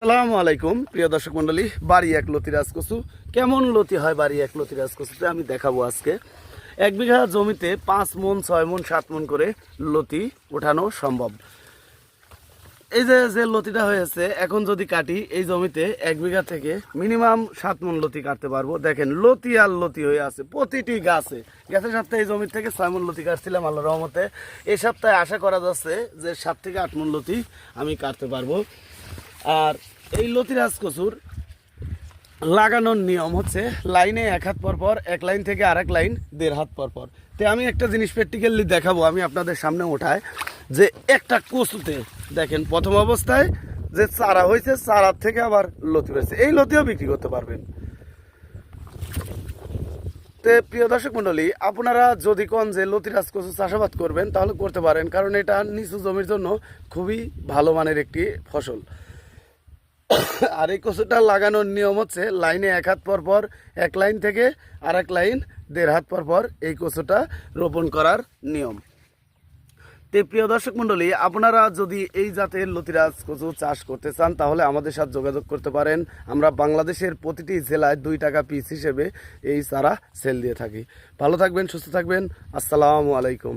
আসসালামু আলাইকুম প্রিয় দর্শক মণ্ডলী। বাড়ি এক লতিরাজ কচু কেমন লতি হয় বাড়ি এক লতিরাজ কচুতে আমি দেখাবো আজকে। 1 বিঘা জমিতে 5 মন 6 মন 7 মন করে লতি ওঠানো সম্ভব। এই যে লতিটা হয়েছে এখন যদি কাটি এই জমিতে 1 বিঘা থেকে মিনিমাম 7 মন লতি কাটতে পারবো। দেখেন লতি আর লতি হয়ে আছে প্রতিটি গাছে। গেছে সপ্তাহে এই জমি থেকে 6 মন লতি কাটছিলাম আল্লাহর রহমতে। এই সপ্তাহে আশা করা যাচ্ছে যে 7 থেকে 8 মন লতি আমি কাটতে পারবো। আর এই লতিরাজ কচুর লাগানোর নিয়ম হচ্ছে লাইনে 1 হাত পর পর, এক লাইন থেকে আরেক লাইন 1.5 হাত পর পর। তো আমি একটা জিনিস প্র্যাকটিক্যালি দেখাবো, আমি আপনাদের সামনে ওঠায় যে একটা কচুতে দেখেন প্রথম অবস্থায় যে চারা হয়েছে, চারার থেকে আবার লতি হয়েছে। এই লতিও বিক্রি করতে পারবেন। তো প্রিয় দর্শক মণ্ডলী, আপনারা যদি কোন যে লতিরাজ কচু চাষাবাদ করবেন তাহলে করতে পারেন, কারণ এটা নিচু জমির জন্য খুবই ভালো মানের একটি ফসল। আর এই কচুটা লাগানোর নিয়ম হচ্ছে লাইনে 1 হাত পর পর, এক লাইন থেকে আরেক লাইন 1.5 হাত পর পর এই কচুটা রোপণ করার নিয়ম। তো প্রিয় দর্শক মণ্ডলী, আপনারা যদি এই জাতের লতিরাজ কচু চাষ করতে চান তাহলে আমাদের সাথে যোগাযোগ করতে পারেন। আমরা বাংলাদেশের প্রতিটি জেলায় 2 টাকা পিস হিসেবে এই চারা সেল দিয়ে থাকি। ভালো থাকবেন, সুস্থ থাকবেন। আসসালামু আলাইকুম।